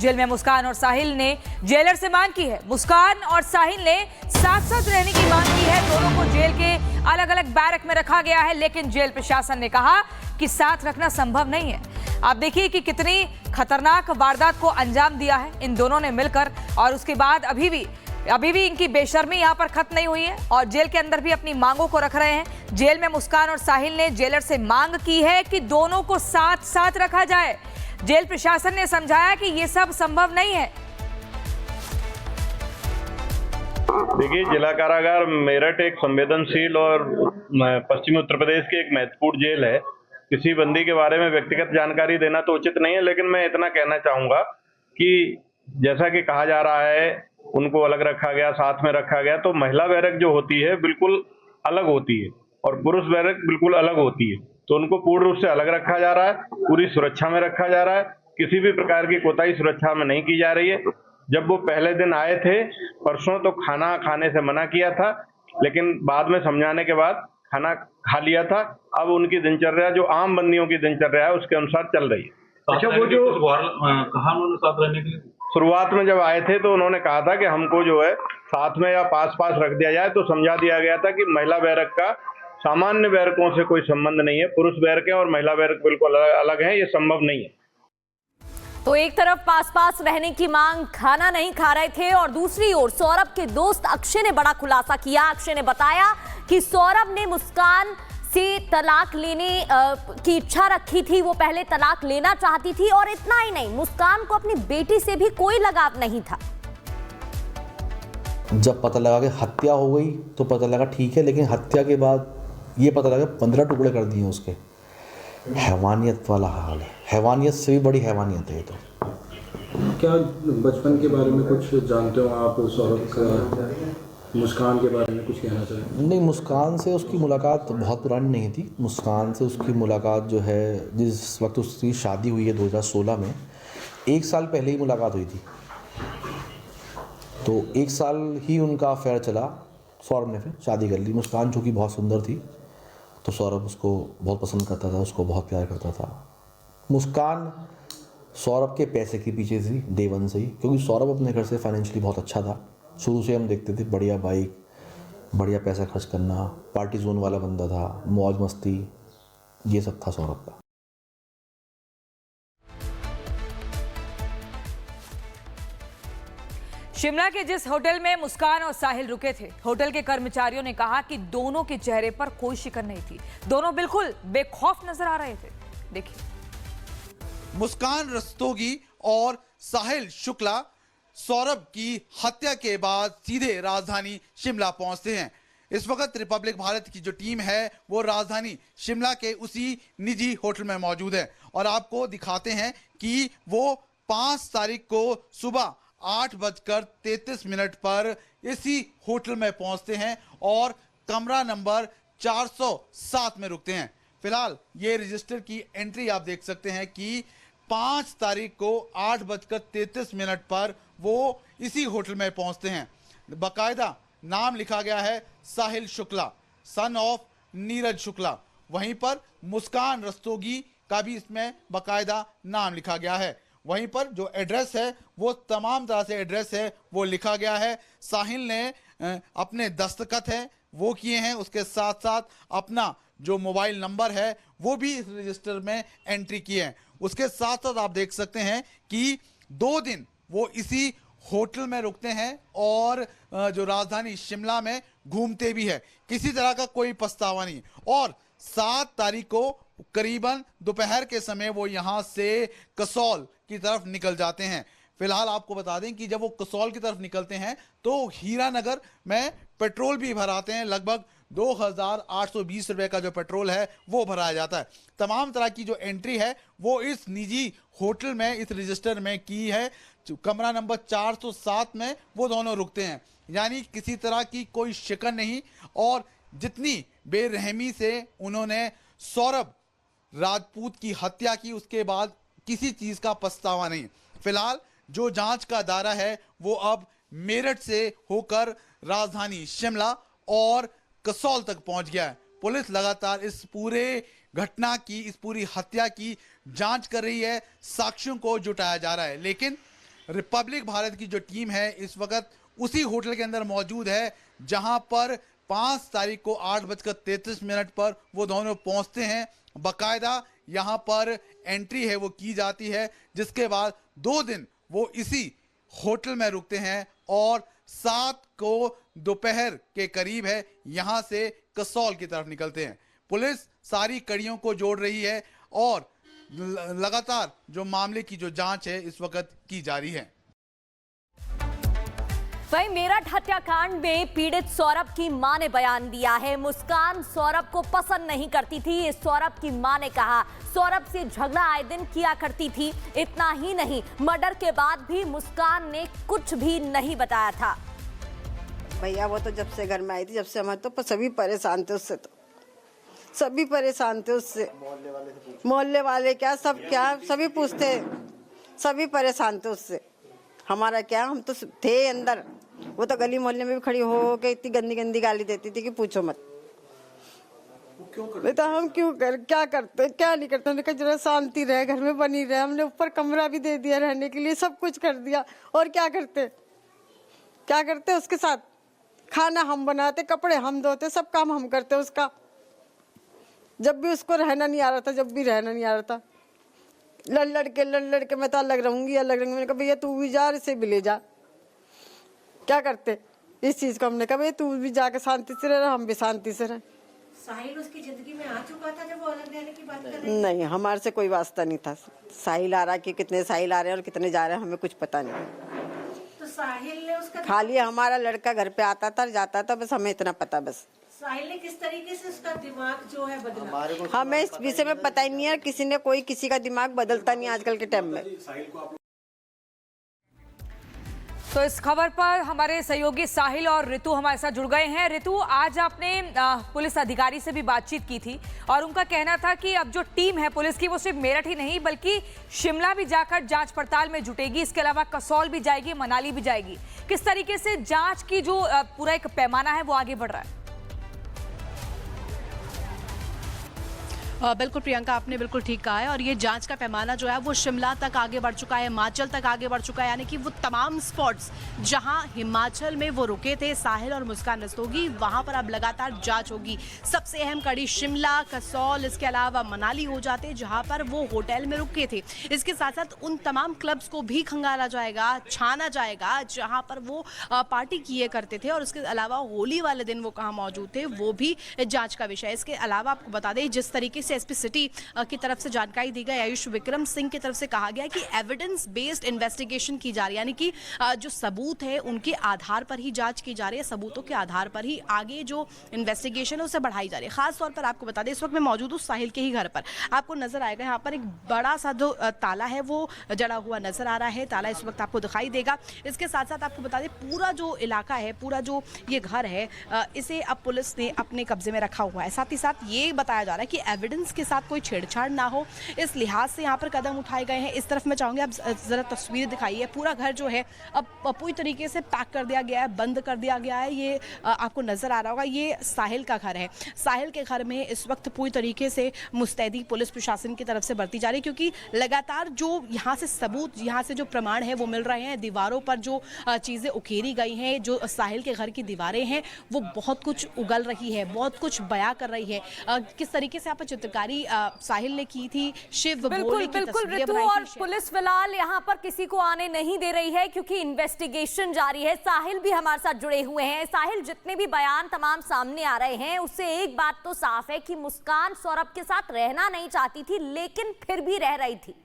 Jail में मुस्कान और साहिल ने जेलर से मांग की है। मुस्कान और साहिल ने साथ साथ रहने की मांग की है। दोनों को जेल के अलग अलग बैरक में रखा गया है, लेकिन जेल प्रशासन ने कहा कि साथ रखना संभव नहीं है। आप देखिए कि कितनी खतरनाक वारदात को अंजाम दिया है इन दोनों ने मिलकर, और उसके बाद अभी भी इनकी बेशर्मी यहाँ पर खत्म नहीं हुई है और जेल के अंदर भी अपनी मांगों को रख रहे हैं। जेल में मुस्कान और साहिल ने जेलर से मांग की है कि दोनों को साथ साथ रखा जाए। जेल प्रशासन ने समझाया कि ये सब संभव नहीं है। देखिए, जिला कारागार मेरठ एक संवेदनशील और पश्चिमी उत्तर प्रदेश की एक महत्वपूर्ण जेल है। किसी बंदी के बारे में व्यक्तिगत जानकारी देना तो उचित नहीं है, लेकिन मैं इतना कहना चाहूंगा कि जैसा कि कहा जा रहा है उनको अलग रखा गया, साथ में रखा गया, तो महिला बैरक जो होती है बिल्कुल अलग होती है और पुरुष बैरक बिल्कुल अलग होती है। तो उनको पूर्ण रूप से अलग रखा जा रहा है, पूरी सुरक्षा में रखा जा रहा है। किसी भी प्रकार की कोताही सुरक्षा में नहीं की जा रही है। जब वो पहले दिन आए थे परसों, तो खाना खाने से मना किया था, लेकिन बाद में समझाने के बाद खाना खा लिया था। अब उनकी दिनचर्या जो आम बंदियों की दिनचर्या है उसके अनुसार चल रही है। अच्छा, वो जो कहा उन्होंने साथ रहने के लिए, शुरुआत में जब आए थे तो उन्होंने कहा था कि हमको जो है साथ में या पास पास रख दिया जाए, तो समझा दिया गया था कि महिला बैरक का सामान्य बैरकों से कोई संबंध नहीं है। पुरुष बैरकें और महिला बैरक बिल्कुल अलग हैं, ये संभव नहीं है। तो एक तरफ पास पास रहने की मांग, खाना नहीं खा रहे थे, और दूसरी ओर सौरभ के दोस्त अक्षय ने बड़ा खुलासा किया। अक्षय ने बताया कि सौरभ ने मुस्कान से तलाक लेने की इच्छा रखी थी। वो पहले तलाक लेना चाहती थी, और इतना ही नहीं, मुस्कान को अपनी बेटी से भी कोई लगाव नहीं था। जब पता लगा कि हत्या हो गई तो पता लगा ठीक है, लेकिन हत्या के बाद ये पता लगा 15 टुकड़े कर दिए उसके। हैवानियत वाला हाल है, हैवानियत से भी बड़ी हैवानियत है ये तो। क्या बचपन के बारे में कुछ जानते हो आप सौरभ का? मुस्कान के बारे में कुछ कहना चाहिए? नहीं, मुस्कान से उसकी मुलाकात बहुत पुरानी नहीं थी। मुस्कान से उसकी मुलाकात जो है, जिस वक्त उसकी शादी हुई है 2016 में, 1 साल पहले ही मुलाकात हुई थी। तो 1 साल ही उनका अफेयर चला। सौरभ ने फिर शादी कर ली। मुस्कान चूँकि बहुत सुंदर थी तो सौरभ उसको बहुत पसंद करता था, उसको बहुत प्यार करता था। मुस्कान सौरभ के पैसे के पीछे थी डे वन से ही, क्योंकि सौरभ अपने घर से फाइनेंशियली बहुत अच्छा था। शुरू से हम देखते थे बढ़िया बाइक, बढ़िया पैसा खर्च करना, पार्टी जोन वाला बंदा था, मौज मस्ती, ये सब था सौरभ का। शिमला के जिस होटल में मुस्कान और साहिल रुके थे, होटल के कर्मचारियों ने कहा कि दोनों के चेहरे पर कोई शिकन नहीं थी। दोनों बिल्कुल बेखौफ नजर आ रहे थे। देखिए, मुस्कान रस्तोगी और साहिल शुक्ला सौरभ की हत्या के बाद सीधे राजधानी शिमला पहुंचते हैं। इस वक्त रिपब्लिक भारत की जो टीम है वो राजधानी शिमला के उसी निजी होटल में मौजूद है, और आपको दिखाते हैं कि वो 5 तारीख को सुबह 8:33 पर इसी होटल में पहुंचते हैं और कमरा नंबर 407 में रुकते हैं। फिलहाल ये रजिस्टर की एंट्री आप देख सकते हैं कि 5 तारीख को 8:33 पर वो इसी होटल में पहुंचते हैं। बाकायदा नाम लिखा गया है साहिल शुक्ला, सन ऑफ नीरज शुक्ला। वहीं पर मुस्कान रस्तोगी का भी इसमें बाकायदा नाम लिखा गया है। वहीं पर जो एड्रेस है वो तमाम तरह से एड्रेस है वो लिखा गया है। साहिल ने अपने दस्तखत है वो किए हैं, उसके साथ साथ अपना जो मोबाइल नंबर है वो भी इस रजिस्टर में एंट्री किए हैं। उसके साथ साथ आप देख सकते हैं कि 2 दिन वो इसी होटल में रुकते हैं और जो राजधानी शिमला में घूमते भी है। किसी तरह का कोई पछतावा नहीं। और 7 तारीख को करीबन दोपहर के समय वो यहाँ से कसौल की तरफ निकल जाते हैं। फिलहाल आपको बता दें कि जब वो कसौल की तरफ निकलते हैं तो हीरानगर में पेट्रोल भी भराते हैं। लगभग 2820 रुपए का जो पेट्रोल है वो भराया जाता है। तमाम तरह की जो एंट्री है वो इस निजी होटल में, इस रजिस्टर में की है। कमरा नंबर 407 में वो दोनों रुकते हैं, यानी किसी तरह की कोई शिकन नहीं। और जितनी बेरहमी से उन्होंने सौरभ राजपूत की हत्या की, उसके बाद किसी चीज का पछतावा नहीं। फिलहाल जो जांच का दायरा है वो अब मेरठ से होकर राजधानी शिमला और कसौल तक पहुंच गया है। पुलिस लगातार इस पूरे घटना की, इस पूरी हत्या की जांच कर रही है, साक्ष्यों को जुटाया जा रहा है। लेकिन रिपब्लिक भारत की जो टीम है इस वक्त उसी होटल के अंदर मौजूद है जहां पर 5 तारीख को 8:33 पर वो दोनों पहुंचते हैं। बाकायदा यहां पर एंट्री है वो की जाती है, जिसके बाद 2 दिन वो इसी होटल में रुकते हैं और 7 को दोपहर के करीब है यहां से कसौल की तरफ निकलते हैं। पुलिस सारी कड़ियों को जोड़ रही है और लगातार जो मामले की जो जांच है इस वक्त की जा रही है। वहीं मेरठ हत्याकांड में पीड़ित सौरभ की मां ने बयान दिया है। मुस्कान सौरभ को पसंद नहीं करती थी। सौरभ की मां ने कहा सौरभ से झगड़ा आए दिन किया करती थी। इतना ही नहीं, मर्डर के बाद भी मुस्कान ने कुछ भी नहीं बताया था। भैया वो तो जब से घर में आई थी, जब से हमारे तो सभी परेशान थे उससे, तो सभी परेशान थे उससे। मोहल्ले वाले क्या सब क्या सभी पूछते, सभी परेशान थे उससे। हमारा क्या, हम तो थे अंदर, वो तो गली मोहल्ले में भी खड़ी हो के इतनी गंदी गंदी गाली देती थी कि पूछो मत। तो हम क्या करते क्या नहीं करते, हमने कहा जरा शांति रहे, घर में बनी रहे। हमने ऊपर कमरा भी दे दिया रहने के लिए, सब कुछ कर दिया, और क्या करते उसके साथ। खाना हम बनाते, कपड़े हम धोते, सब काम हम करते उसका। जब भी उसको रहना नहीं आ रहा था, लड़ के मैं तो अलग रहूंगी। मैंने कहा भैया तू भी जा, इसे भी ले जा। क्या करते इस चीज को, हमने कहा भैया तू भी जाके शांति से रह, हम भी शांति से रहे। साहिल उसकी जिंदगी में आ चुका था जब वो अलग रहने की बात कर रहे थे? नहीं, हमारे से कोई वास्ता नहीं था। साहिल आ रहा कि कितने साहिल आ रहे हैं और कितने जा रहे हैं हमें कुछ पता नहीं। तो साहिल ने उसका खाली हमारा लड़का घर पे आता था जाता था, बस हमें इतना पता। बस साहिल ने किस तरीके से उसका दिमाग जो है बदला, हमें इस विषय में पता ही नहीं है। किसी ने कोई किसी का दिमाग बदलता नहीं आजकल के टाइम में। तो इस खबर पर हमारे सहयोगी साहिल और ऋतु हमारे साथ जुड़ गए हैं। ऋतु, आज आपने पुलिस अधिकारी से भी बातचीत की थी और उनका कहना था कि अब जो टीम है पुलिस की वो सिर्फ मेरठ ही नहीं बल्कि शिमला भी जाकर जांच पड़ताल में जुटेगी। इसके अलावा कसौल भी जाएगी, मनाली भी जाएगी। किस तरीके से जांच की जो पूरा एक पैमाना है वो आगे बढ़ रहा है? बिल्कुल प्रियंका, आपने बिल्कुल ठीक कहा है। और ये जांच का पैमाना जो है वो शिमला तक आगे बढ़ चुका है, हिमाचल तक आगे बढ़ चुका है। यानी कि वो तमाम स्पॉट्स जहां हिमाचल में वो रुके थे साहिल और मुस्कान रस्तोगी, वहां पर अब लगातार जांच होगी। सबसे अहम कड़ी शिमला, कसौल, इसके अलावा मनाली हो जाते जहां पर वो होटल में रुके थे। इसके साथ साथ उन तमाम क्लब्स को भी खंगाला जाएगा, छाना जाएगा जहां पर वो पार्टी किए करते थे, और उसके अलावा होली वाले दिन वो कहाँ मौजूद थे वो भी जाँच का विषय है। इसके अलावा आपको बता दें जिस तरीके से एसपी सिटी की तरफ से जानकारी दी गई, आयुष विक्रम सिंह की तरफ से कहा गया कि एविडेंस बेस्ड इन्वेस्टिगेशन की जा रही है। यानी कि जो सबूत है उनके आधार पर ही जांच की जा रही है, सबूतों के आधार पर ही आगे जो इन्वेस्टिगेशन है उसे बढ़ाई जा रही है। खास तौर पर आपको बता दें इस वक्त मैं मौजूद हूँ साहिल के ही घर पर। आपको नजर आएगा यहाँ पर एक बड़ा सा जो ताला है वो जड़ा हुआ नजर आ रहा है। ताला इस वक्त आपको दिखाई देगा। इसके साथ साथ आपको बता दें पूरा जो इलाका है, पूरा जो ये घर है, इसे अब पुलिस ने अपने कब्जे में रखा हुआ है। साथ ही साथ ये बताया जा रहा है कि एविडेंस के साथ कोई छेड़छाड़ ना हो, इस लिहाज से यहाँ पर कदम उठाए गए हैं। इस तरफ मैं चाहूंगी आप जरा तस्वीर दिखाइए। पूरा घर जो है अब पूरी तरीके से पैक कर दिया गया है, बंद कर दिया गया है। ये आपको नजर आ रहा होगा, ये साहिल का घर है। साहिल के घर में इस वक्त पूरी तरीके से मुस्तैदी पुलिस प्रशासन की तरफ से बरती जा रही है, क्योंकि लगातार जो यहाँ से सबूत, यहाँ से जो प्रमाण है वो मिल रहे हैं। दीवारों पर जो चीजें उकेरी गई हैं, जो साहिल के घर की दीवारें हैं वो बहुत कुछ उगल रही है, बहुत कुछ बयां कर रही है। किस तरीके से आप चित्रकारी साहिल ने की थी, शिव बिल्कुल ऋतु, और पुलिस फिलहाल यहाँ पर किसी को आने नहीं दे रही है क्योंकि इन्वेस्टिगेशन जारी है। साहिल भी हमारे साथ जुड़े हुए हैं। साहिल, जितने भी बयान तमाम सामने आ रहे हैं उससे एक बात तो साफ है कि मुस्कान सौरभ के साथ रहना नहीं चाहती थी, लेकिन फिर भी रह रही थी।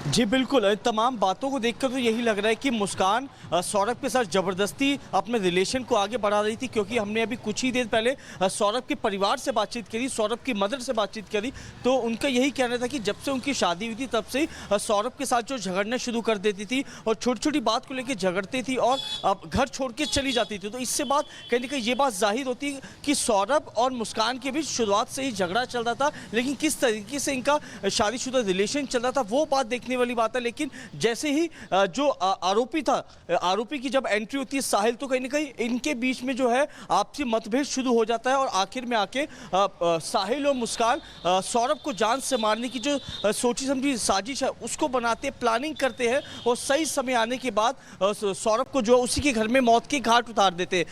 जी बिल्कुल, तमाम बातों को देखकर तो यही लग रहा है कि मुस्कान सौरभ के साथ ज़बरदस्ती अपने रिलेशन को आगे बढ़ा रही थी, क्योंकि हमने अभी कुछ ही देर पहले सौरभ के परिवार से बातचीत करी, सौरभ की मदर से बातचीत करी, तो उनका यही कहना था कि जब से उनकी शादी हुई थी तब से सौरभ के साथ जो झगड़ना शुरू कर देती थी और छोटी छोटी बात को लेकर झगड़ती थी और अब घर छोड़ के चली जाती थी। तो इससे बात कहीं ना कहीं ये बात जाहिर होती है कि सौरभ और मुस्कान के बीच शुरुआत से ही झगड़ा चल रहा था, लेकिन किस तरीके से इनका शादीशुदा रिलेशन चल रहा था वो बात देखने देखने वाली बात है। लेकिन जैसे ही जो आरोपी था, आरोपी की जब एंट्री होती है साहिल, तो कहीं ना कहीं इनके बीच में जो है आपसी मतभेद शुरू हो जाता है और आखिर में आके साहिल और मुस्कान सौरभ को जान से मारने की जो सोची समझी साजिश है उसको बनाते, प्लानिंग करते हैं और सही समय आने के बाद सौरभ को जो उसी के घर में मौत के घाट उतार देते हैं।